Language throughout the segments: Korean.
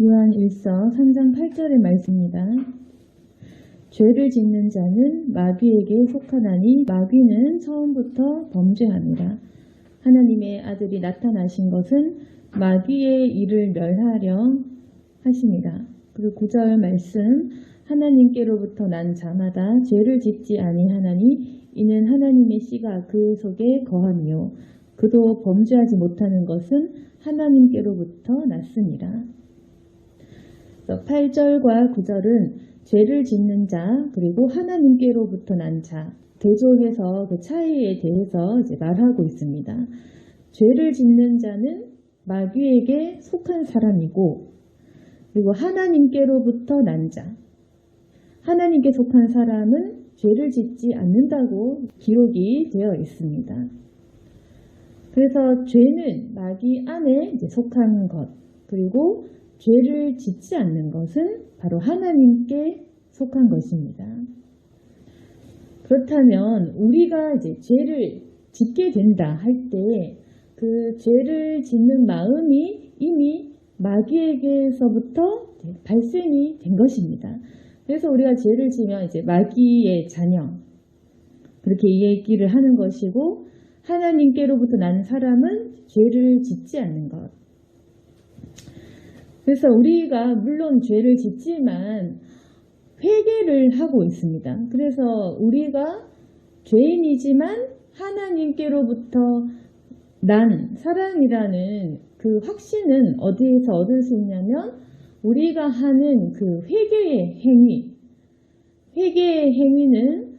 요한 1서 3장 8절의 말씀입니다. 죄를 짓는 자는 마귀에게 속하나니 마귀는 처음부터 범죄합니다. 하나님의 아들이 나타나신 것은 마귀의 일을 멸하려 하십니다. 그리고 9절 말씀, 하나님께로부터 난 자마다 죄를 짓지 아니하나니 이는 하나님의 씨가 그 속에 거함이요 그도 범죄하지 못하는 것은 하나님께로부터 났습니다. 8절과 9절은 죄를 짓는 자 그리고 하나님께로부터 난 자 대조해서 그 차이에 대해서 이제 말하고 있습니다. 죄를 짓는 자는 마귀에게 속한 사람이고 그리고 하나님께로부터 난 자 하나님께 속한 사람은 죄를 짓지 않는다고 기록이 되어 있습니다. 그래서 죄는 마귀 안에 이제 속한 것 그리고 죄를 짓지 않는 것은 바로 하나님께 속한 것입니다. 그렇다면 우리가 이제 죄를 짓게 된다 할 때 그 죄를 짓는 마음이 이미 마귀에게서부터 발생이 된 것입니다. 그래서 우리가 죄를 지면 이제 마귀의 자녀 그렇게 얘기를 하는 것이고 하나님께로부터 난 사람은 죄를 짓지 않는 것. 그래서 우리가 물론 죄를 짓지만 회개를 하고 있습니다. 그래서 우리가 죄인이지만 하나님께로부터 난 사람이라는 그 확신은 어디에서 얻을 수 있냐면 우리가 하는 그 회개의 행위, 회개의 행위는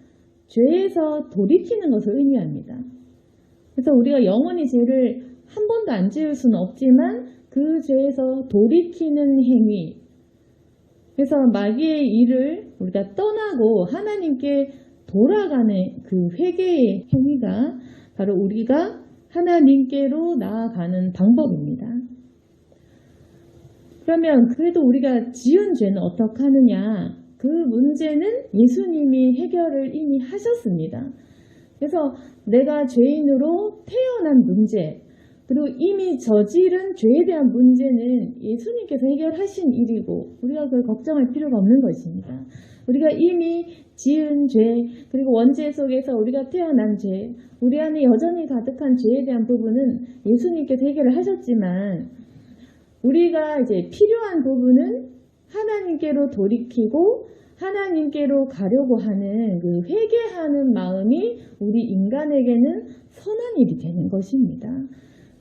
죄에서 돌이키는 것을 의미합니다. 그래서 우리가 영원히 죄를 한 번도 안 지을 수는 없지만 그 죄에서 돌이키는 행위, 그래서 마귀의 일을 우리가 떠나고 하나님께 돌아가는 그 회개의 행위가 바로 우리가 하나님께로 나아가는 방법입니다. 그러면 그래도 우리가 지은 죄는 어떻게 하느냐? 그 문제는 예수님이 해결을 이미 하셨습니다. 그래서 내가 죄인으로 태어난 문제, 그리고 이미 저지른 죄에 대한 문제는 예수님께서 해결하신 일이고 우리가 그걸 걱정할 필요가 없는 것입니다. 우리가 이미 지은 죄, 그리고 원죄 속에서 우리가 태어난 죄, 우리 안에 여전히 가득한 죄에 대한 부분은 예수님께서 해결을 하셨지만 우리가 이제 필요한 부분은 하나님께로 돌이키고 하나님께로 가려고 하는 그 회개하는 마음이 우리 인간에게는 선한 일이 되는 것입니다.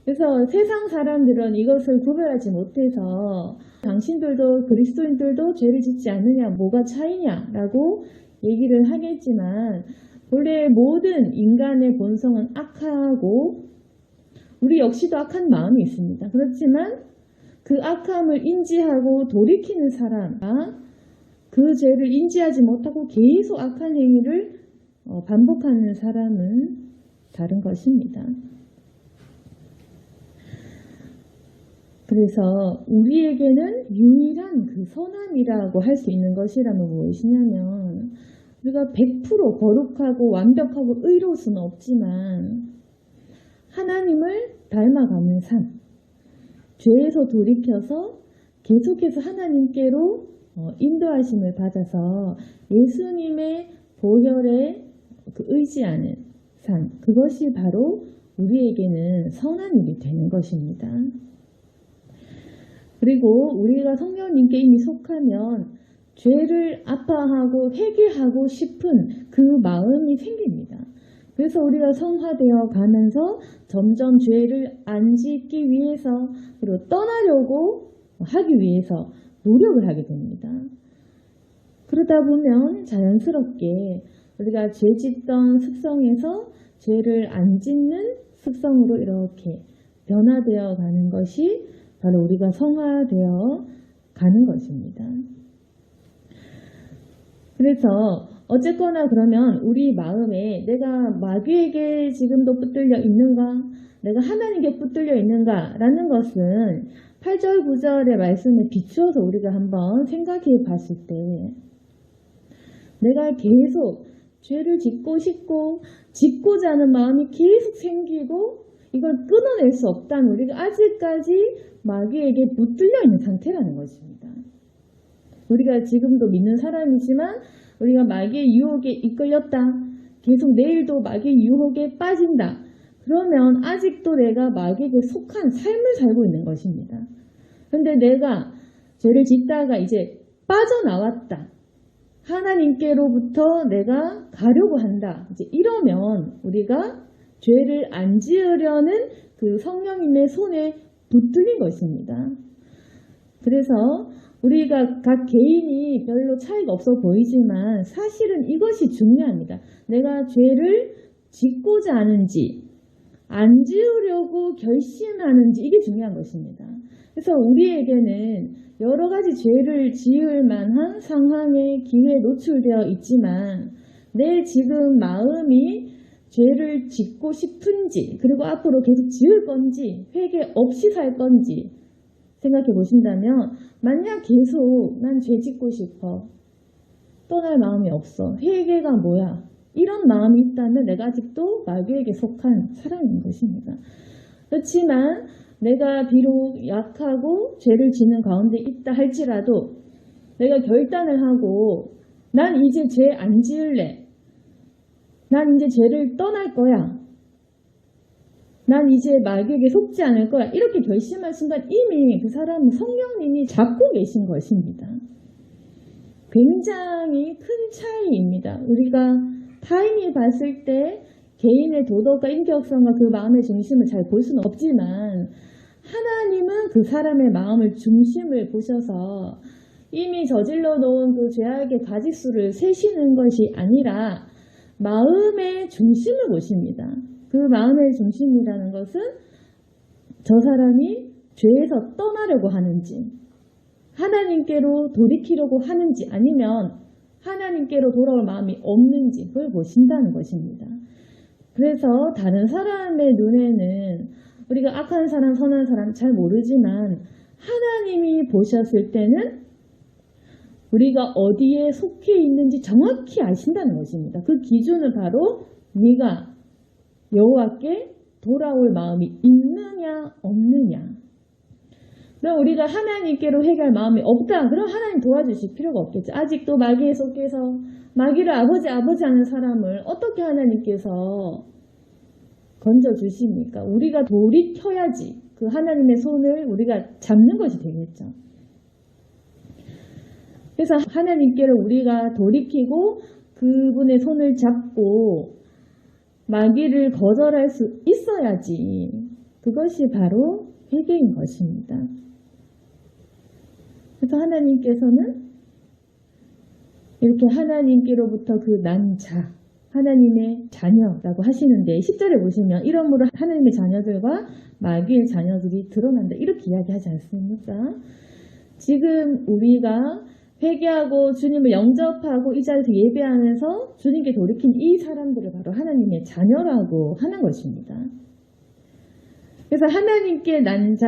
그래서 세상 사람들은 이것을 구별하지 못해서 당신들도 그리스도인들도 죄를 짓지 않느냐 뭐가 차이냐라고 얘기를 하겠지만 원래 모든 인간의 본성은 악하고 우리 역시도 악한 마음이 있습니다. 그렇지만 그 악함을 인지하고 돌이키는 사람과 그 죄를 인지하지 못하고 계속 악한 행위를 반복하는 사람은 다른 것입니다. 그래서 우리에게는 유일한 그 선함이라고 할 수 있는 것이라면 무엇이냐면 우리가 100% 거룩하고 완벽하고 의로울 수는 없지만 하나님을 닮아가는 삶, 죄에서 돌이켜서 계속해서 하나님께로 인도하심을 받아서 예수님의 보혈에 의지하는 삶, 그것이 바로 우리에게는 선한 일이 되는 것입니다. 그리고 우리가 성령님께 이미 속하면 죄를 아파하고 회개하고 싶은 그 마음이 생깁니다. 그래서 우리가 성화되어 가면서 점점 죄를 안 짓기 위해서 그리고 떠나려고 하기 위해서 노력을 하게 됩니다. 그러다 보면 자연스럽게 우리가 죄 짓던 습성에서 죄를 안 짓는 습성으로 이렇게 변화되어 가는 것이 바로 우리가 성화되어 가는 것입니다. 그래서 어쨌거나 그러면 우리 마음에 내가 마귀에게 지금도 붙들려 있는가? 내가 하나님께 붙들려 있는가? 라는 것은 8절 9절의 말씀에 비추어서 우리가 한번 생각해 봤을 때 내가 계속 죄를 짓고 싶고 짓고자 하는 마음이 계속 생기고 이걸 끊어낼 수 없다면 우리가 아직까지 마귀에게 붙들려 있는 상태라는 것입니다. 우리가 지금도 믿는 사람이지만 우리가 마귀의 유혹에 이끌렸다. 계속 내일도 마귀의 유혹에 빠진다. 그러면 아직도 내가 마귀에게 속한 삶을 살고 있는 것입니다. 그런데 내가 죄를 짓다가 이제 빠져나왔다. 하나님께로부터 내가 가려고 한다. 이제 이러면 우리가 죄를 안 지으려는 그 성령님의 손에 붙들린 것입니다. 그래서 우리가 각 개인이 별로 차이가 없어 보이지만 사실은 이것이 중요합니다. 내가 죄를 짓고자 하는지 안 지으려고 결심하는지 이게 중요한 것입니다. 그래서 우리에게는 여러 가지 죄를 지을 만한 상황에 기회에 노출되어 있지만 내 지금 마음이 죄를 짓고 싶은지 그리고 앞으로 계속 지을 건지 회개 없이 살 건지 생각해 보신다면 만약 계속 난 죄 짓고 싶어 떠날 마음이 없어 회개가 뭐야 이런 마음이 있다면 내가 아직도 마귀에게 속한 사람인 것입니다. 그렇지만 내가 비록 약하고 죄를 짓는 가운데 있다 할지라도 내가 결단을 하고 난 이제 죄 안 지을래. 난 이제 죄를 떠날 거야. 난 이제 마귀에게 속지 않을 거야. 이렇게 결심한 순간 이미 그 사람은 성령님이 잡고 계신 것입니다. 굉장히 큰 차이입니다. 우리가 타인이 봤을 때 개인의 도덕과 인격성과 그 마음의 중심을 잘 볼 수는 없지만 하나님은 그 사람의 마음을 중심을 보셔서 이미 저질러 놓은 그 죄악의 가지수를 세시는 것이 아니라 마음의 중심을 보십니다. 그 마음의 중심이라는 것은 저 사람이 죄에서 떠나려고 하는지 하나님께로 돌이키려고 하는지 아니면 하나님께로 돌아올 마음이 없는지 그걸 보신다는 것입니다. 그래서 다른 사람의 눈에는 우리가 악한 사람, 선한 사람 잘 모르지만 하나님이 보셨을 때는 우리가 어디에 속해 있는지 정확히 아신다는 것입니다. 그 기준은 바로 네가 여호와께 돌아올 마음이 있느냐 없느냐. 그럼 우리가 하나님께로 회개할 마음이 없다. 그럼 하나님 도와주실 필요가 없겠죠. 아직도 마귀에 속해서 마귀를 아버지 하는 사람을 어떻게 하나님께서 건져주십니까? 우리가 돌이켜야지 그 하나님의 손을 우리가 잡는 것이 되겠죠. 그래서 하나님께로 우리가 돌이키고 그분의 손을 잡고 마귀를 거절할 수 있어야지 그것이 바로 회개인 것입니다. 그래서 하나님께서는 이렇게 하나님께로부터 그 난 자, 하나님의 자녀라고 하시는데 10절에 보시면 이러므로 하나님의 자녀들과 마귀의 자녀들이 드러난다. 이렇게 이야기하지 않습니까? 지금 우리가 회개하고 주님을 영접하고 이 자리에서 예배하면서 주님께 돌이킨 이 사람들을 바로 하나님의 자녀라고 하는 것입니다. 그래서 하나님께 난 자,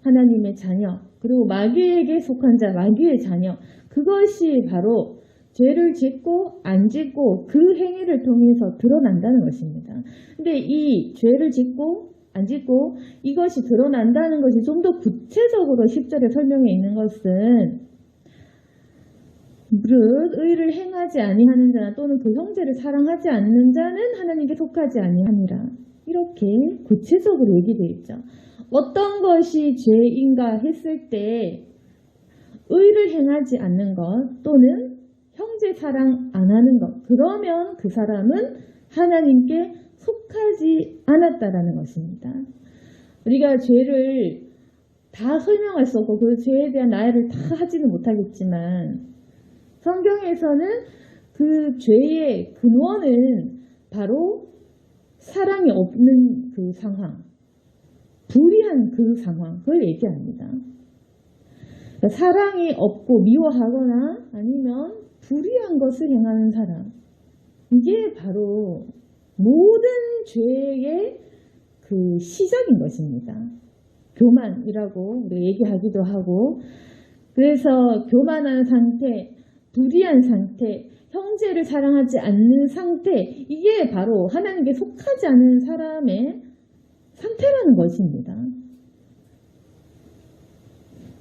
하나님의 자녀, 그리고 마귀에게 속한 자, 마귀의 자녀, 그것이 바로 죄를 짓고 안 짓고 그 행위를 통해서 드러난다는 것입니다. 근데 이 죄를 짓고 안 짓고 이것이 드러난다는 것이 좀 더 구체적으로 10절에 설명해 있는 것은 무릇 의를 행하지 아니하는 자나 또는 그 형제를 사랑하지 않는 자는 하나님께 속하지 아니함이라. 이렇게 구체적으로 얘기되어 있죠. 어떤 것이 죄인가 했을 때 의를 행하지 않는 것 또는 형제 사랑 안 하는 것 그러면 그 사람은 하나님께 속하지 않았다라는 것입니다. 우리가 죄를 다 설명할 수 없고 그 죄에 대한 나열을 다 하지는 못하겠지만 성경에서는 그 죄의 근원은 바로 사랑이 없는 그 상황, 불의한 그 상황, 그걸 얘기합니다. 사랑이 없고 미워하거나 아니면 불의한 것을 행하는 사람, 이게 바로 모든 죄의 그 시작인 것입니다. 교만이라고 우리가 얘기하기도 하고, 그래서 교만한 상태, 불의한 상태, 형제를 사랑하지 않는 상태, 이게 바로 하나님께 속하지 않은 사람의 상태라는 것입니다.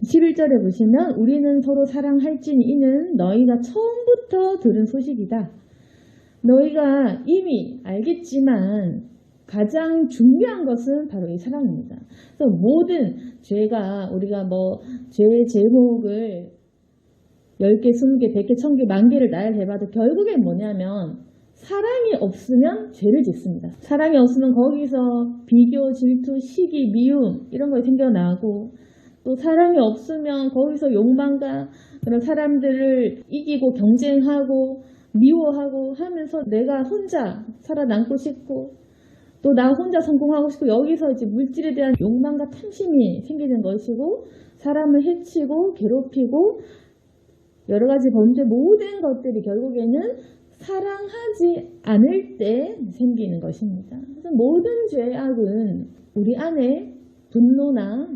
11절에 보시면 우리는 서로 사랑할지니 이는 너희가 처음부터 들은 소식이다. 너희가 이미 알겠지만 가장 중요한 것은 바로 이 사랑입니다. 그래서 모든 죄가 우리가 죄의 제목을 10개, 20개, 100개, 1000개, 10,000개를 나열해봐도 결국엔 뭐냐면 사랑이 없으면 죄를 짓습니다. 사랑이 없으면 거기서 비교, 질투, 시기, 미움 이런 거 생겨나고 또 사랑이 없으면 거기서 욕망과 그런 사람들을 이기고 경쟁하고 미워하고 하면서 내가 혼자 살아남고 싶고 또 나 혼자 성공하고 싶고 여기서 이제 물질에 대한 욕망과 탐심이 생기는 것이고 사람을 해치고 괴롭히고 여러 가지 범죄 모든 것들이 결국에는 사랑하지 않을 때 생기는 것입니다. 그래서 모든 죄악은 우리 안에 분노나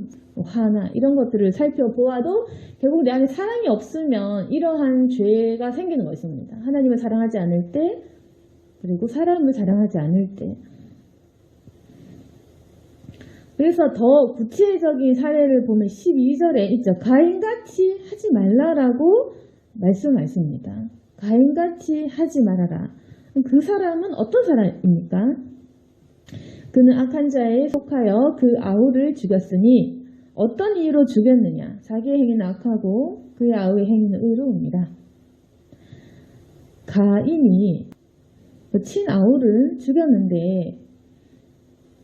화나 이런 것들을 살펴보아도 결국 내 안에 사랑이 없으면 이러한 죄가 생기는 것입니다. 하나님을 사랑하지 않을 때 그리고 사람을 사랑하지 않을 때. 그래서 더 구체적인 사례를 보면 12절에 있죠. 가인같이 하지 말라라고 말씀하십니다. 가인같이 하지 말아라. 그 사람은 어떤 사람입니까? 그는 악한 자에 속하여 그 아우를 죽였으니 어떤 이유로 죽였느냐? 자기의 행위는 악하고 그의 아우의 행위는 의로움이라. 가인이 친아우를 죽였는데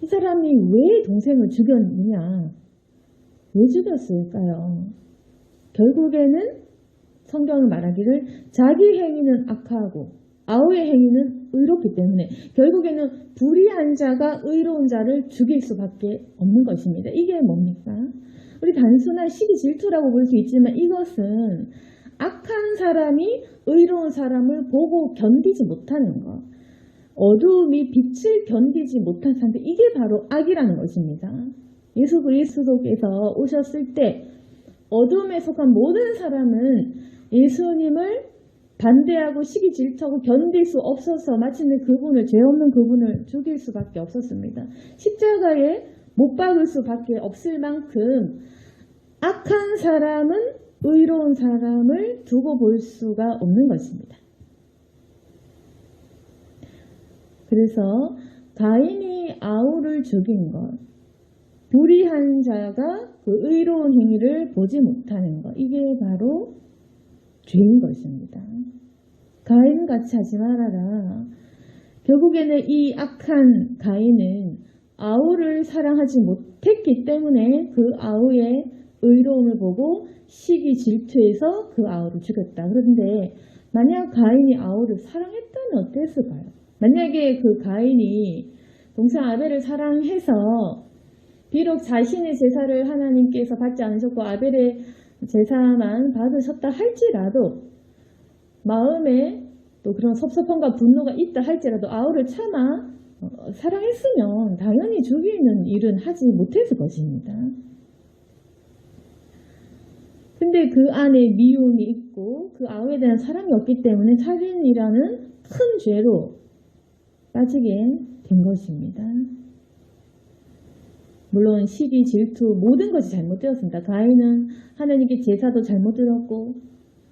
이 사람이 왜 동생을 죽였느냐? 왜 죽였을까요? 결국에는 성경은 말하기를 자기 행위는 악하고 아우의 행위는 의롭기 때문에 결국에는 불의한 자가 의로운 자를 죽일 수밖에 없는 것입니다. 이게 뭡니까? 우리 단순한 시기 질투라고 볼 수 있지만 이것은 악한 사람이 의로운 사람을 보고 견디지 못하는 것. 어두움이 빛을 견디지 못한 상태, 이게 바로 악이라는 것입니다. 예수 그리스도께서 오셨을 때 어둠에 속한 모든 사람은 예수님을 반대하고 시기 질투하고 견딜 수 없어서 마침내 그분을, 죄 없는 그분을 죽일 수밖에 없었습니다. 십자가에 못 박을 수밖에 없을 만큼 악한 사람은 의로운 사람을 두고 볼 수가 없는 것입니다. 그래서 가인이 아우를 죽인 것, 불의한 자가 그 의로운 행위를 보지 못하는 것, 이게 바로 죄인 것입니다. 가인같이 하지 말아라. 결국에는 이 악한 가인은 아우를 사랑하지 못했기 때문에 그 아우의 의로움을 보고 시기 질투해서 그 아우를 죽였다. 그런데 만약 가인이 아우를 사랑했다면 어땠을까요? 만약에 그 가인이 동생 아벨을 사랑해서 비록 자신의 제사를 하나님께서 받지 않으셨고 아벨의 제사만 받으셨다 할지라도 마음에 또 그런 섭섭함과 분노가 있다 할지라도 아우를 참아 사랑했으면 당연히 죽이는 일은 하지 못했을 것입니다. 근데 그 안에 미움이 있고 그 아우에 대한 사랑이 없기 때문에 살인이라는 큰 죄로 빠지게 된 것입니다. 물론 시기, 질투 모든 것이 잘못되었습니다. 가인은 하나님께 제사도 잘못 드렸고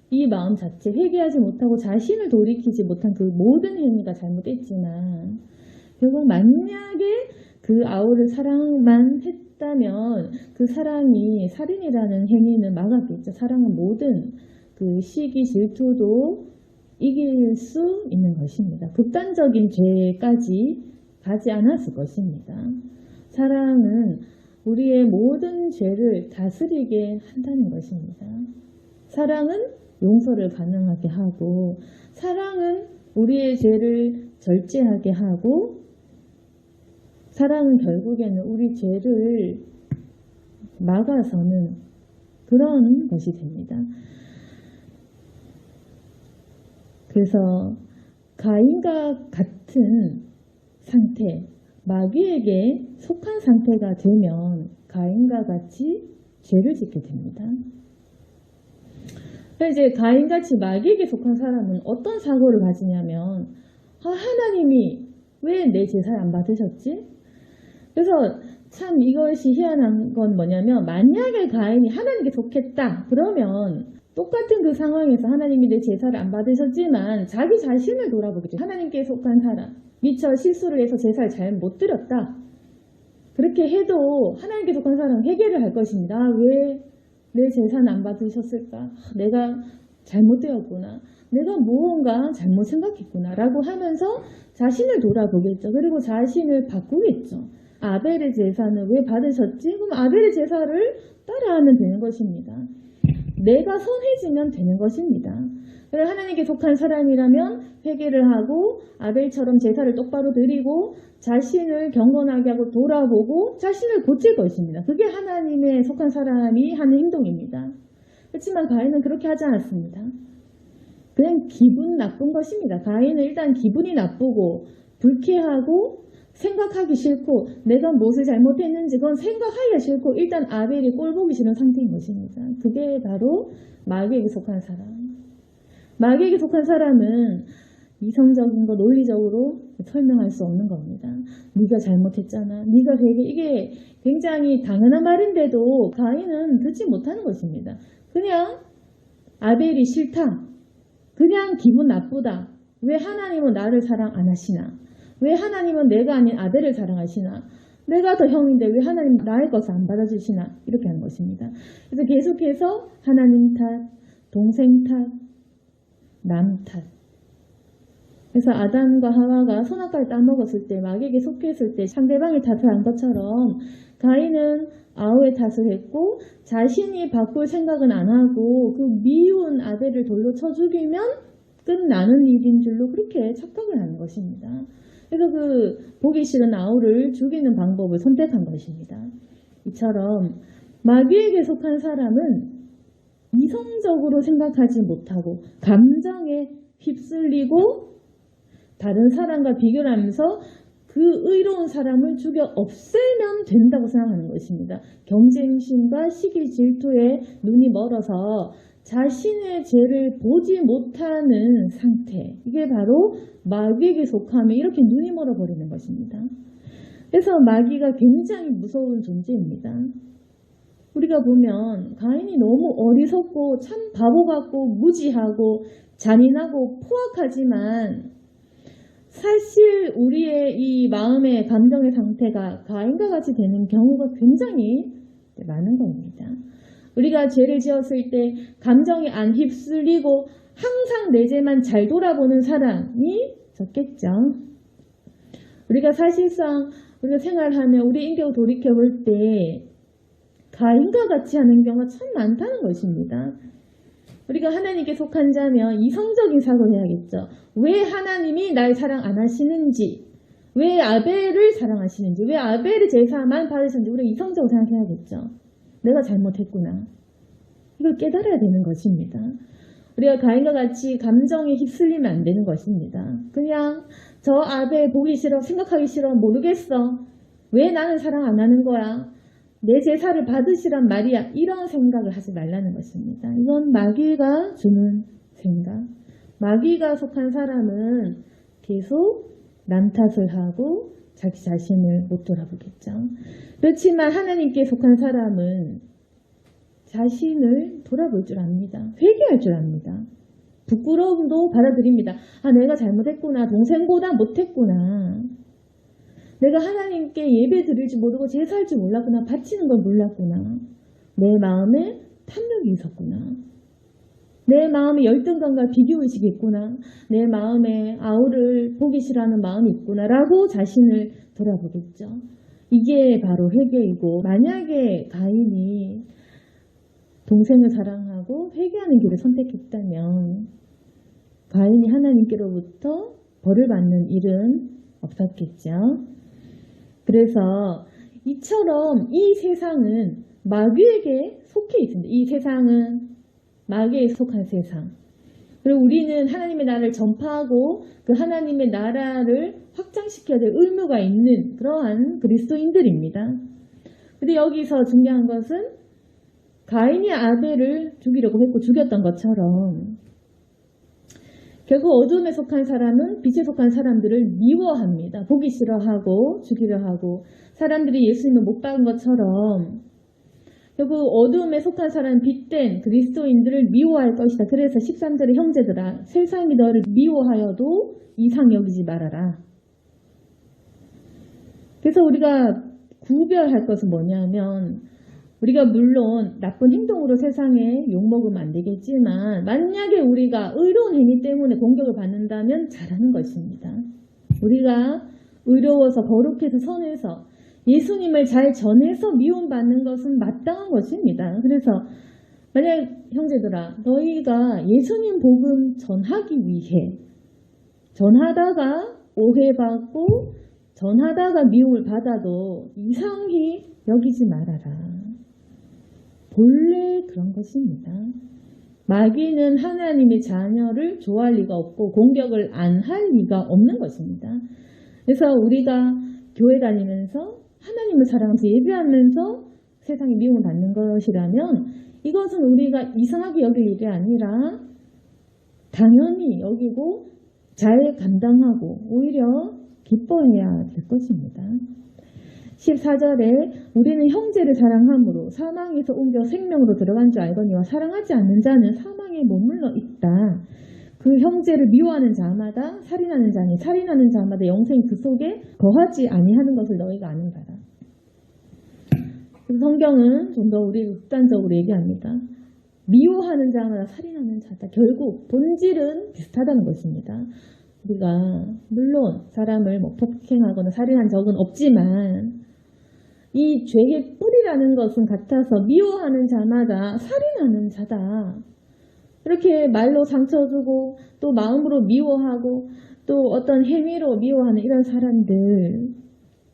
이 마음 자체 회개하지 못하고 자신을 돌이키지 못한 그 모든 행위가 잘못됐지만 결국 만약에 그 아우를 사랑만 했다면 그 사랑이 살인이라는 행위는 막았겠죠. 사랑은 모든 그 시기, 질투도 이길 수 있는 것입니다. 극단적인 죄까지 가지 않았을 것입니다. 사랑은 우리의 모든 죄를 다스리게 한다는 것입니다. 사랑은 용서를 가능하게 하고 사랑은 우리의 죄를 절제하게 하고 사랑은 결국에는 우리 죄를 막아서는 그런 것이 됩니다. 그래서 가인과 같은 상태, 마귀에게 속한 상태가 되면 가인과 같이 죄를 짓게 됩니다. 이제 가인같이 마귀에게 속한 사람은 어떤 사고를 가지냐면 하나님이 왜 내 제사를 안 받으셨지? 그래서 참 이것이 희한한 건 뭐냐면 만약에 가인이 하나님께 속했다 그러면 똑같은 그 상황에서 하나님이 내 제사를 안 받으셨지만 자기 자신을 돌아보겠죠. 하나님께 속한 사람 미처 실수를 해서 제사를 잘 못 드렸다. 그렇게 해도 하나님께 속한 사람은 회개를 할 것입니다. 왜 내 제사는 안 받으셨을까? 내가 잘못되었구나. 내가 무언가 잘못 생각했구나 라고 하면서 자신을 돌아보겠죠. 그리고 자신을 바꾸겠죠. 아벨의 제사는 왜 받으셨지? 그럼 아벨의 제사를 따라하면 되는 것입니다. 내가 선해지면 되는 것입니다. 그래서 하나님께 속한 사람이라면 회개를 하고 아벨처럼 제사를 똑바로 드리고 자신을 경건하게 하고 돌아보고 자신을 고칠 것입니다. 그게 하나님에 속한 사람이 하는 행동입니다. 그렇지만 가인은 그렇게 하지 않았습니다. 그냥 기분 나쁜 것입니다. 가인은 일단 기분이 나쁘고 불쾌하고 생각하기 싫고 내가 무엇을 잘못했는지 그건 생각하기가 싫고 일단 아벨이 꼴보기 싫은 상태인 것입니다. 그게 바로 마귀에게 속한 사람. 마귀에게 속한 사람은 이성적인 거 논리적으로 설명할 수 없는 겁니다. 네가 잘못했잖아. 네가 회개 이게 굉장히 당연한 말인데도 가인은 듣지 못하는 것입니다. 그냥 아벨이 싫다. 그냥 기분 나쁘다. 왜 하나님은 나를 사랑 안 하시나? 왜 하나님은 내가 아닌 아벨을 사랑하시나? 내가 더 형인데 왜 하나님 나의 것을 안 받아주시나? 이렇게 하는 것입니다. 그래서 계속해서 하나님 탓, 동생 탓, 남 탓. 그래서 아담과 하와가 선악과를 따먹었을 때 마귀에게 속했을 때 상대방의 탓을 한 것처럼 가인은 아우의 탓을 했고 자신이 바꿀 생각은 안 하고 그 미운 아벨을 돌로 쳐 죽이면 끝나는 일인 줄로 그렇게 착각을 하는 것입니다. 그래서 그 보기 싫은 아우를 죽이는 방법을 선택한 것입니다. 이처럼 마귀에게 속한 사람은 이성적으로 생각하지 못하고 감정에 휩쓸리고 다른 사람과 비교를 하면서 그 의로운 사람을 죽여 없애면 된다고 생각하는 것입니다. 경쟁심과 시기 질투에 눈이 멀어서 자신의 죄를 보지 못하는 상태. 이게 바로 마귀에게 속함에 이렇게 눈이 멀어버리는 것입니다. 그래서 마귀가 굉장히 무서운 존재입니다. 우리가 보면 가인이 너무 어리석고 참 바보 같고 무지하고 잔인하고 포악하지만 사실 우리의 이 마음의 감정의 상태가 가인과 같이 되는 경우가 굉장히 많은 겁니다. 우리가 죄를 지었을 때 감정이 안 휩쓸리고 항상 내 죄만 잘 돌아보는 사람이 적겠죠. 우리가 사실상 우리가 생활하며 우리 인격을 돌이켜볼 때 가인과 같이 하는 경우가 참 많다는 것입니다. 우리가 하나님께 속한 자면 이성적인 사고를 해야겠죠. 왜 하나님이 날 사랑 안 하시는지, 왜 아벨을 사랑하시는지, 왜 아벨의 제사만 받으셨는지 우리가 이성적으로 생각해야겠죠. 내가 잘못했구나. 이걸 깨달아야 되는 것입니다. 우리가 가인과 같이 감정에 휩쓸리면 안 되는 것입니다. 그냥 저 아벨 보기 싫어, 생각하기 싫어, 모르겠어. 왜 나는 사랑 안 하는 거야? 내 제사를 받으시란 말이야. 이런 생각을 하지 말라는 것입니다. 이건 마귀가 주는 생각. 마귀가 속한 사람은 계속 남 탓을 하고 자기 자신을 못 돌아보겠죠. 그렇지만 하나님께 속한 사람은 자신을 돌아볼 줄 압니다. 회개할 줄 압니다. 부끄러움도 받아들입니다. 아, 내가 잘못했구나. 동생보다 못했구나. 내가 하나님께 예배 드릴지 모르고 제사할 줄 몰랐구나. 바치는 걸 몰랐구나. 내 마음에 탐욕이 있었구나. 내 마음에 열등감과 비교의식이 있구나. 내 마음에 아우를 보기 싫어하는 마음이 있구나. 라고 자신을 돌아보겠죠. 이게 바로 회개이고 만약에 가인이 동생을 사랑하고 회개하는 길을 선택했다면 가인이 하나님께로부터 벌을 받는 일은 없었겠죠. 그래서 이처럼 이 세상은 마귀에게 속해 있습니다. 이 세상은 마귀에 속한 세상. 그리고 우리는 하나님의 나라를 전파하고 그 하나님의 나라를 확장시켜야 될 의무가 있는 그러한 그리스도인들입니다. 근데 여기서 중요한 것은 가인이 아벨을 죽이려고 했고 죽였던 것처럼 결국 어둠에 속한 사람은 빛에 속한 사람들을 미워합니다. 보기 싫어하고 죽이려 하고 사람들이 예수님을 못 박은 것처럼 결국 어둠에 속한 사람은 빛된 그리스도인들을 미워할 것이다. 그래서 13절에 형제들아 세상이 너를 미워하여도 이상 여기지 말아라. 그래서 우리가 구별할 것은 뭐냐면 우리가 물론 나쁜 행동으로 세상에 욕먹으면 안 되겠지만 만약에 우리가 의로운 행위 때문에 공격을 받는다면 잘하는 것입니다. 우리가 의로워서 거룩해서 선해서 예수님을 잘 전해서 미움받는 것은 마땅한 것입니다. 그래서 만약 형제들아 너희가 예수님 복음 전하기 위해 전하다가 오해받고 전하다가 미움을 받아도 이상히 여기지 말아라. 본래 그런 것입니다. 마귀는 하나님의 자녀를 좋아할 리가 없고 공격을 안 할 리가 없는 것입니다. 그래서 우리가 교회 다니면서 하나님을 사랑하면서 예배하면서 세상에 미움을 받는 것이라면 이것은 우리가 이상하게 여길 일이 아니라 당연히 여기고 잘 감당하고 오히려 기뻐해야 될 것입니다. 14절에 우리는 형제를 사랑함으로 사망에서 옮겨 생명으로 들어간 줄 알거니와 사랑하지 않는 자는 사망에 머물러 있다. 그 형제를 미워하는 자마다 살인하는 자니 살인하는 자마다 영생이 그 속에 거하지 아니하는 것을 너희가 아는 바라. 성경은 좀 더 우리를 극단적으로 얘기합니다. 미워하는 자마다 살인하는 자다. 결국 본질은 비슷하다는 것입니다. 우리가 물론 사람을 폭행하거나 살인한 적은 없지만 이 죄의 뿌리라는 것은 같아서 미워하는 자마다 살인하는 자다. 이렇게 말로 상처 주고 또 마음으로 미워하고 또 어떤 행위로 미워하는 이런 사람들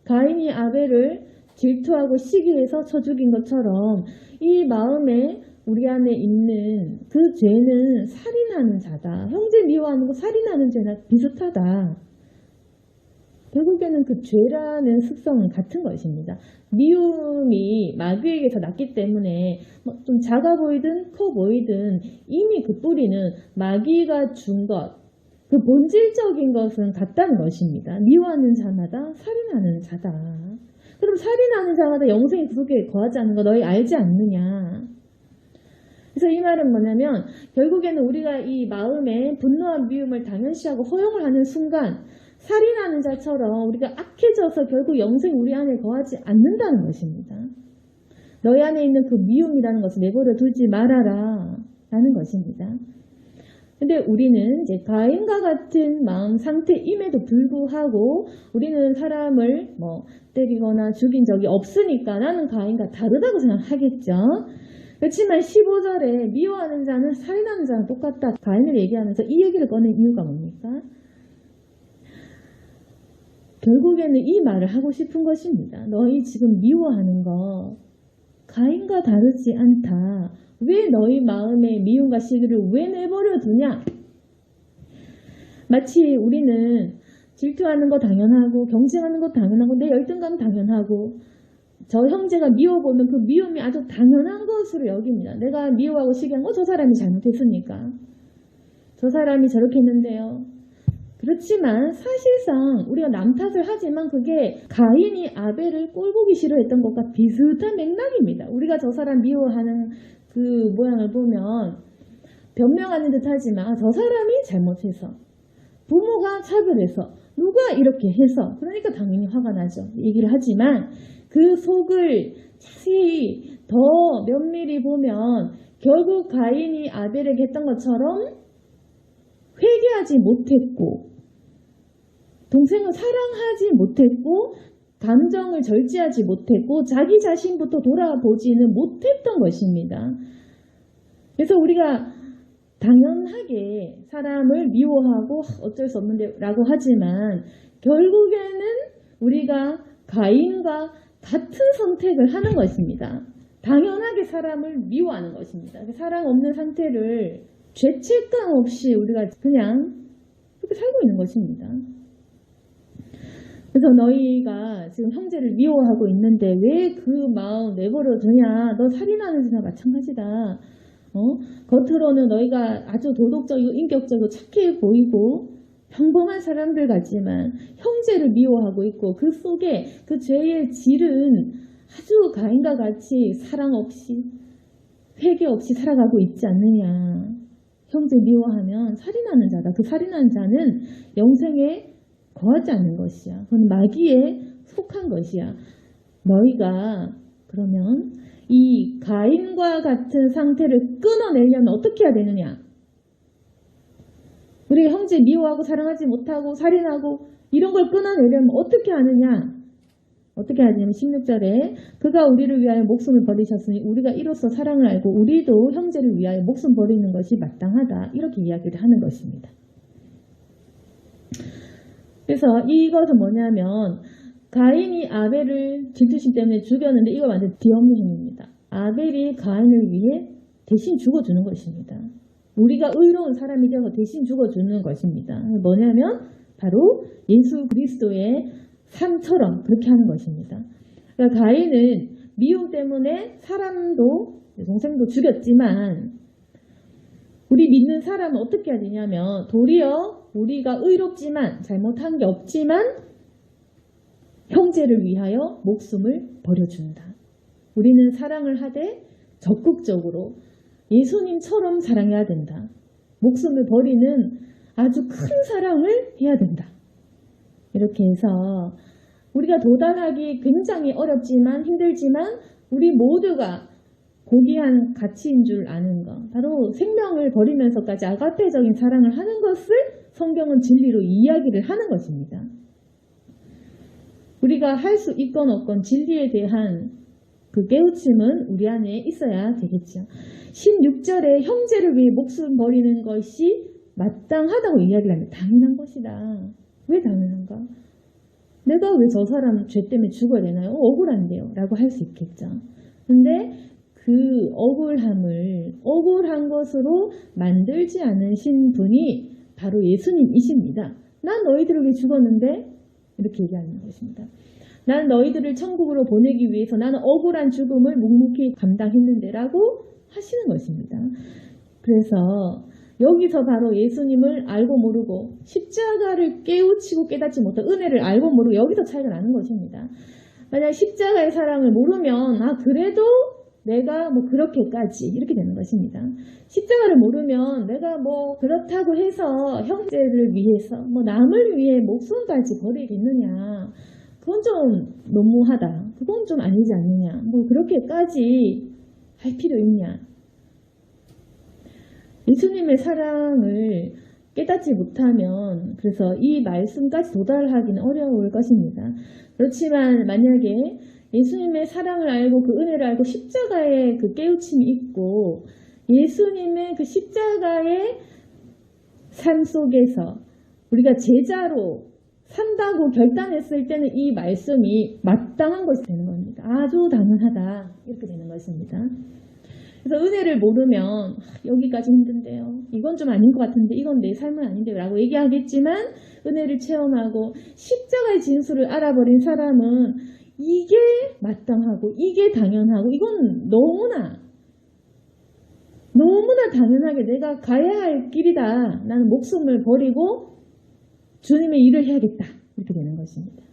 가인이 아벨을 질투하고 시기해서 쳐 죽인 것처럼 이 마음에 우리 안에 있는 그 죄는 살인하는 자다. 형제 미워하는 거 살인하는 죄나 비슷하다. 결국에는 그 죄라는 습성은 같은 것입니다. 미움이 마귀에게서 났기 때문에 좀 작아 보이든 커 보이든 이미 그 뿌리는 마귀가 준 것, 그 본질적인 것은 같다는 것입니다. 미워하는 자마다 살인하는 자다. 그럼 살인하는 자마다 영생이 그 속에 거하지 않는 거 너희 알지 않느냐. 그래서 이 말은 뭐냐면 결국에는 우리가 이 마음에 분노와 미움을 당연시하고 허용을 하는 순간 살인하는 자처럼 우리가 악해져서 결국 영생 우리 안에 거하지 않는다는 것입니다. 너희 안에 있는 그 미움이라는 것을 내버려 두지 말아라 라는 것입니다. 근데 우리는 이제 가인과 같은 마음 상태임에도 불구하고 우리는 사람을 때리거나 죽인 적이 없으니까 나는 가인과 다르다고 생각하겠죠. 그렇지만 15절에 미워하는 자는 살인하는 자는 똑같다. 가인을 얘기하면서 이 얘기를 꺼낸 이유가 뭡니까? 결국에는 이 말을 하고 싶은 것입니다. 너희 지금 미워하는 거 가인과 다르지 않다. 왜 너희 마음에 미움과 시기를 왜 내버려 두냐? 마치 우리는 질투하는 거 당연하고 경쟁하는 거 당연하고 내 열등감 당연하고 저 형제가 미워보면 그 미움이 아주 당연한 것으로 여깁니다. 내가 미워하고 시기한 거 저 사람이 잘못했으니까. 저 사람이 저렇게 했는데요. 그렇지만 사실상 우리가 남 탓을 하지만 그게 가인이 아벨을 꼴보기 싫어했던 것과 비슷한 맥락입니다. 우리가 저 사람 미워하는 그 모양을 보면 변명하는 듯 하지만 저 사람이 잘못해서 부모가 차별해서 누가 이렇게 해서 그러니까 당연히 화가 나죠. 얘기를 하지만 그 속을 자세히 더 면밀히 보면 결국 가인이 아벨에게 했던 것처럼 회개하지 못했고 동생을 사랑하지 못했고 감정을 절제하지 못했고 자기 자신부터 돌아보지는 못했던 것입니다. 그래서 우리가 당연하게 사람을 미워하고 어쩔 수 없는데 라고 하지만 결국에는 우리가 가인과 같은 선택을 하는 것입니다. 당연하게 사람을 미워하는 것입니다. 사랑 없는 상태를 죄책감 없이 우리가 그냥 그렇게 살고 있는 것입니다. 그래서 너희가 지금 형제를 미워하고 있는데 왜 그 마음 내버려 두냐? 너 살인하는 자나 마찬가지다. 겉으로는 너희가 아주 도덕적이고 인격적이고 착해 보이고 평범한 사람들 같지만 형제를 미워하고 있고 그 속에 그 죄의 질은 아주 가인과 같이 사랑 없이 회개 없이 살아가고 있지 않느냐. 형제 미워하면 살인하는 자다. 그 살인하는 자는 영생에 거하지 않는 것이야. 그건 마귀에 속한 것이야. 너희가 그러면 이 가인과 같은 상태를 끊어내려면 어떻게 해야 되느냐? 우리 형제 미워하고 사랑하지 못하고 살인하고 이런 걸 끊어내려면 어떻게 하느냐? 어떻게 하냐면 16절에 그가 우리를 위하여 목숨을 버리셨으니 우리가 이로써 사랑을 알고 우리도 형제를 위하여 목숨 버리는 것이 마땅하다. 이렇게 이야기를 하는 것입니다. 그래서 이것은 뭐냐면 가인이 아벨을 질투심 때문에 죽였는데 이거 완전 뒤엎는 행위입니다. 아벨이 가인을 위해 대신 죽어주는 것입니다. 우리가 의로운 사람이 되어서 대신 죽어주는 것입니다. 뭐냐면 바로 예수 그리스도의 삶처럼 그렇게 하는 것입니다. 그러니까 가인은 미움 때문에 사람도 동생도 죽였지만 우리 믿는 사람은 어떻게 해야 되냐면 도리어 우리가 의롭지만 잘못한 게 없지만 형제를 위하여 목숨을 버려준다. 우리는 사랑을 하되 적극적으로 예수님처럼 사랑해야 된다. 목숨을 버리는 아주 큰 사랑을 해야 된다. 이렇게 해서 우리가 도달하기 굉장히 어렵지만 힘들지만 우리 모두가 고귀한 가치인 줄 아는 것. 바로 생명을 버리면서까지 아가페적인 사랑을 하는 것을 성경은 진리로 이야기를 하는 것입니다. 우리가 할 수 있건 없건 진리에 대한 그 깨우침은 우리 안에 있어야 되겠죠. 16절에 형제를 위해 목숨 버리는 것이 마땅하다고 이야기를 합니다. 당연한 것이다. 왜 당연한가? 내가 왜 저 사람 죄 때문에 죽어야 되나요? 억울한데요. 라고 할 수 있겠죠. 근데 그 억울한 것으로 만들지 않으신 분이 바로 예수님이십니다. 난 너희들을 위해 죽었는데 이렇게 얘기하는 것입니다. 나는 너희들을 천국으로 보내기 위해서 나는 억울한 죽음을 묵묵히 감당했는데 라고 하시는 것입니다. 그래서 여기서 바로 예수님을 알고 모르고 십자가를 깨우치고 깨닫지 못한 은혜를 알고 모르고 여기서 차이가 나는 것입니다. 만약 십자가의 사랑을 모르면 그래도 내가 그렇게까지 이렇게 되는 것입니다. 십자가를 모르면 내가 그렇다고 해서 형제를 위해서 남을 위해 목숨까지 버리겠느냐. 그건 좀 너무하다. 그건 좀 아니지 않느냐. 그렇게까지 할 필요 있냐. 예수님의 사랑을 깨닫지 못하면 그래서 이 말씀까지 도달하기는 어려울 것입니다. 그렇지만 만약에 예수님의 사랑을 알고 그 은혜를 알고 십자가의 그 깨우침이 있고 예수님의 그 십자가의 삶 속에서 우리가 제자로 산다고 결단했을 때는 이 말씀이 마땅한 것이 되는 겁니다. 아주 당연하다. 이렇게 되는 것입니다. 그래서 은혜를 모르면 여기까지 힘든데요. 이건 좀 아닌 것 같은데 이건 내 삶은 아닌데요. 라고 얘기하겠지만 은혜를 체험하고 십자가의 진수를 알아버린 사람은 이게 마땅하고 이게 당연하고 이건 너무나 당연하게 내가 가야 할 길이다. 나는 목숨을 버리고 주님의 일을 해야겠다. 이렇게 되는 것입니다.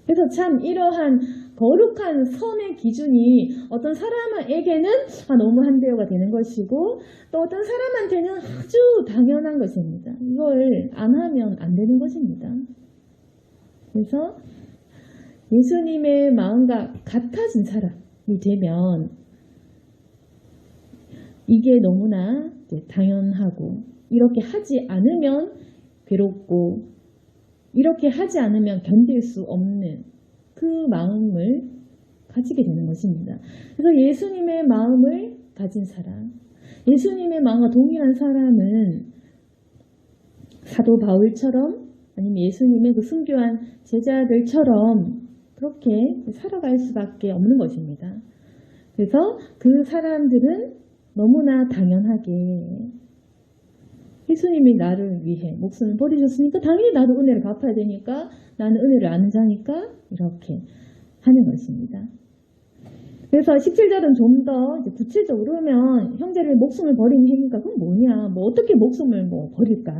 그래서 참 이러한 거룩한 선의 기준이 어떤 사람에게는 너무한데요가 되는 것이고 또 어떤 사람한테는 아주 당연한 것입니다. 이걸 안 하면 안 되는 것입니다. 그래서 예수님의 마음과 같아진 사람이 되면 이게 너무나 당연하고 이렇게 하지 않으면 괴롭고 이렇게 하지 않으면 견딜 수 없는 그 마음을 가지게 되는 것입니다. 그래서 예수님의 마음을 가진 사람, 예수님의 마음과 동일한 사람은 사도 바울처럼 아니면 예수님의 그 순교한 제자들처럼 그렇게 살아갈 수밖에 없는 것입니다. 그래서 그 사람들은 너무나 당연하게 예수님이 나를 위해 목숨을 버리셨으니까 당연히 나도 은혜를 갚아야 되니까 나는 은혜를 아는 자니까 이렇게 하는 것입니다. 그래서 17절은 좀 더 구체적으로 그러면 형제를 목숨을 버리는 행위가 그건 뭐냐? 뭐 어떻게 목숨을 뭐 버릴까?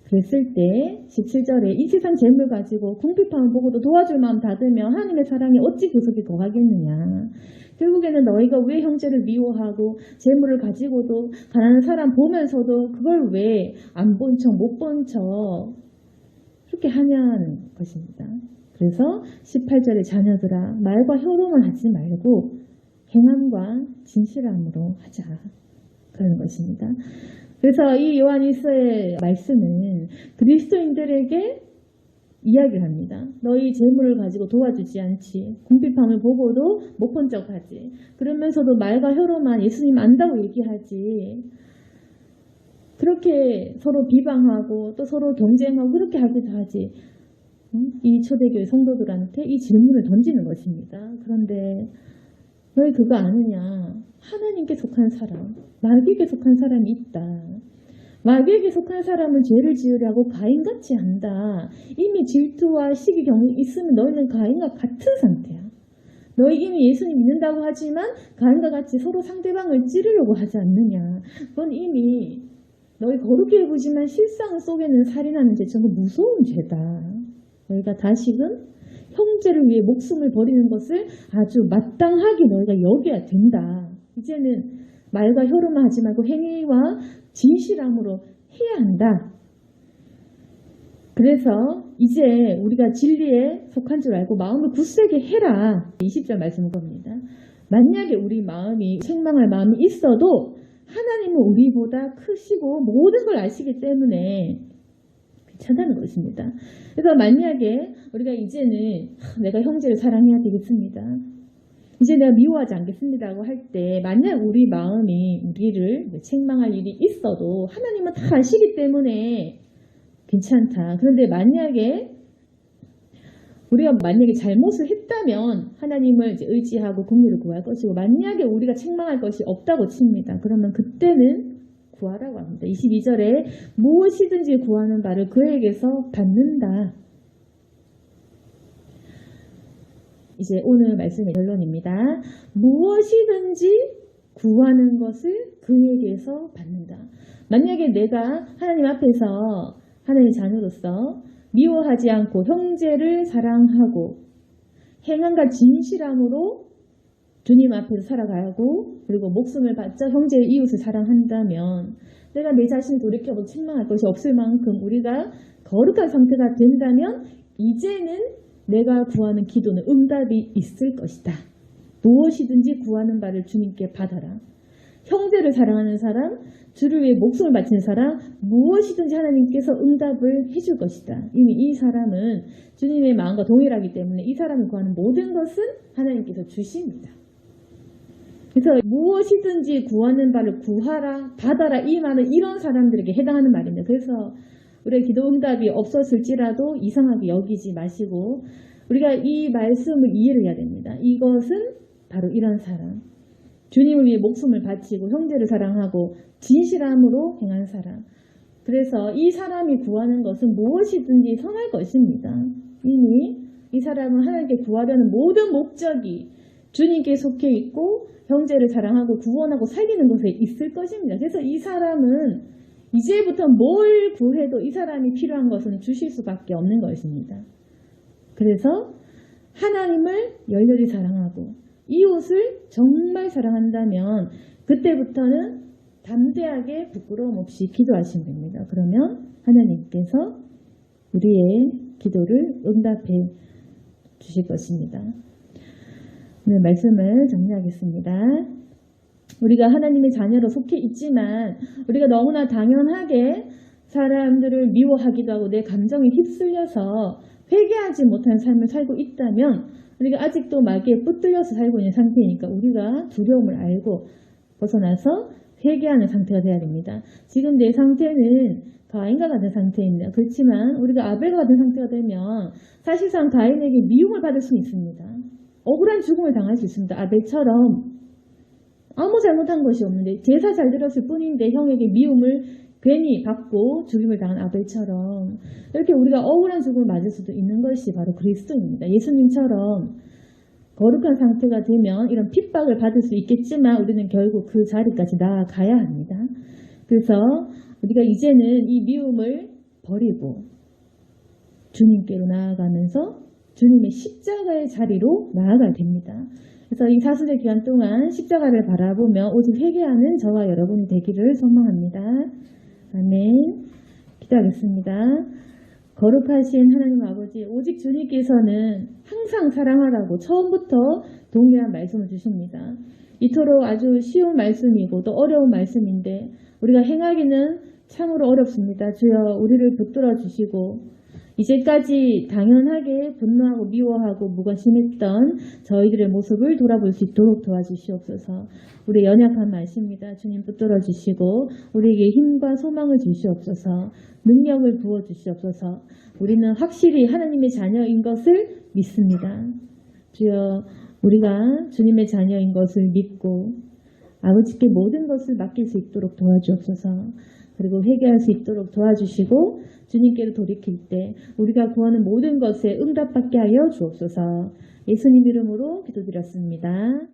그랬을 때 17절에 이 세상 재물 가지고 궁핍함을 보고도 도와줄 마음 닫으며 하나님의 사랑이 어찌 계속이 더하겠느냐. 결국에는 너희가 왜 형제를 미워하고 재물을 가지고도 가난한 사람 보면서도 그걸 왜 안 본 척 못 본 척 그렇게 하냐는 것입니다. 그래서 18절에 자녀들아 말과 혀로만 하지 말고 행함과 진실함으로 하자. 그런 것입니다. 그래서 이 요한일서의 말씀은 그리스도인들에게 이야기를 합니다. 너희 재물을 가지고 도와주지 않지. 궁핍함을 보고도 못 본 척하지. 그러면서도 말과 혀로만 예수님 안다고 얘기하지. 그렇게 서로 비방하고 또 서로 경쟁하고 그렇게 하기도 하지. 이 초대교회 성도들한테 이 질문을 던지는 것입니다. 그런데 너희 그거 아느냐? 하나님께 속한 사람, 마귀에게 속한 사람이 있다. 마귀에게 속한 사람은 죄를 지으려고 가인같이 한다. 이미 질투와 시기경이 있으면 너희는 가인과 같은 상태야. 너희 이미 예수님 믿는다고 하지만 가인과 같이 서로 상대방을 찌르려고 하지 않느냐. 그건 이미 너희 거룩해 보지만 실상 속에는 살인하는 죄처럼 무서운 죄다. 너희가 다시금 형제를 위해 목숨을 버리는 것을 아주 마땅하게 너희가 여겨야 된다. 이제는 말과 혀로만 하지 말고 행위와 진실함으로 해야 한다. 그래서 이제 우리가 진리에 속한 줄 알고 마음을 굳세게 해라. 20절 말씀은 겁니다. 만약에 우리 마음이 책망할 마음이 있어도 하나님은 우리보다 크시고 모든 걸 아시기 때문에 괜찮다는 것입니다. 그래서 만약에 우리가 이제는 내가 형제를 사랑해야 되겠습니다. 이제 내가 미워하지 않겠습니다고 할 때 만약 우리 마음이 우리를 책망할 일이 있어도 하나님은 다 아시기 때문에 괜찮다. 그런데 만약에 우리가 잘못을 했다면 하나님을 이제 의지하고 긍휼을 구할 것이고 만약에 우리가 책망할 것이 없다고 칩니다. 그러면 그때는 구하라고 합니다. 22절에 무엇이든지 구하는 바를 그에게서 받는다. 이제 오늘 말씀의 결론입니다. 무엇이든지 구하는 것을 그에게서 받는다. 만약에 내가 하나님 앞에서 하나님의 자녀로서 미워하지 않고 형제를 사랑하고 행함과 진실함으로 주님 앞에서 살아가고 그리고 목숨을 바쳐 형제의 이웃을 사랑한다면 내가 내 자신을 돌이켜보고 책망할 것이 없을 만큼 우리가 거룩한 상태가 된다면 이제는 내가 구하는 기도는 응답이 있을 것이다. 무엇이든지 구하는 바를 주님께 받아라. 형제를 사랑하는 사람, 주를 위해 목숨을 바치는 사람, 무엇이든지 하나님께서 응답을 해줄 것이다. 이미 이 사람은 주님의 마음과 동일하기 때문에 이 사람을 구하는 모든 것은 하나님께서 주십니다. 그래서 무엇이든지 구하는 바를 구하라, 받아라 이 말은 이런 사람들에게 해당하는 말입니다. 그래서 우리의 기도 응답이 없었을지라도 이상하게 여기지 마시고 우리가 이 말씀을 이해를 해야 됩니다. 이것은 바로 이런 사람. 주님을 위해 목숨을 바치고 형제를 사랑하고 진실함으로 행한 사람. 그래서 이 사람이 구하는 것은 무엇이든지 선할 것입니다. 이미 이 사람은 하나님께 구하려는 모든 목적이 주님께 속해 있고 형제를 사랑하고 구원하고 살리는 것에 있을 것입니다. 그래서 이 사람은 이제부터 뭘 구해도 이 사람이 필요한 것은 주실 수밖에 없는 것입니다. 그래서 하나님을 열렬히 사랑하고 이웃을 정말 사랑한다면 그때부터는 담대하게 부끄러움 없이 기도하시면 됩니다. 그러면 하나님께서 우리의 기도를 응답해 주실 것입니다. 오늘 말씀을 정리하겠습니다. 우리가 하나님의 자녀로 속해 있지만 우리가 너무나 당연하게 사람들을 미워하기도 하고 내 감정에 휩쓸려서 회개하지 못한 삶을 살고 있다면 우리가 아직도 마귀에 붙들려서 살고 있는 상태니까 우리가 두려움을 알고 벗어나서 회개하는 상태가 돼야 됩니다. 지금 내 상태는 가인과 같은 상태입니다. 그렇지만 우리가 아벨과 같은 상태가 되면 사실상 가인에게 미움을 받을 수 있습니다. 억울한 죽음을 당할 수 있습니다. 아벨처럼 아무 잘못한 것이 없는데 제사 잘 드렸을 뿐인데 형에게 미움을 괜히 받고 죽임을 당한 아벨처럼 이렇게 우리가 억울한 죽음을 맞을 수도 있는 것이 바로 그리스도입니다. 예수님처럼 거룩한 상태가 되면 이런 핍박을 받을 수 있겠지만 우리는 결국 그 자리까지 나아가야 합니다. 그래서 우리가 이제는 이 미움을 버리고 주님께로 나아가면서 주님의 십자가의 자리로 나아가야 됩니다. 그래서 이 사순절 기간 동안 십자가를 바라보며 오직 회개하는 저와 여러분이 되기를 소망합니다. 아멘. 기도하겠습니다. 거룩하신 하나님 아버지, 오직 주님께서는 항상 사랑하라고 처음부터 동일한 말씀을 주십니다. 이토록 아주 쉬운 말씀이고 또 어려운 말씀인데 우리가 행하기는 참으로 어렵습니다. 주여 우리를 붙들어 주시고 이제까지 당연하게 분노하고 미워하고 무관심했던 저희들의 모습을 돌아볼 수 있도록 도와주시옵소서. 우리의 연약한 말씀입니다. 주님 붙들어 주시고 우리에게 힘과 소망을 주시옵소서. 능력을 부어 주시옵소서. 우리는 확실히 하나님의 자녀인 것을 믿습니다. 주여 우리가 주님의 자녀인 것을 믿고 아버지께 모든 것을 맡길 수 있도록 도와주옵소서. 그리고 회개할 수 있도록 도와주시고 주님께로 돌이킬 때 우리가 구하는 모든 것에 응답받게 하여 주옵소서. 예수님 이름으로 기도드렸습니다.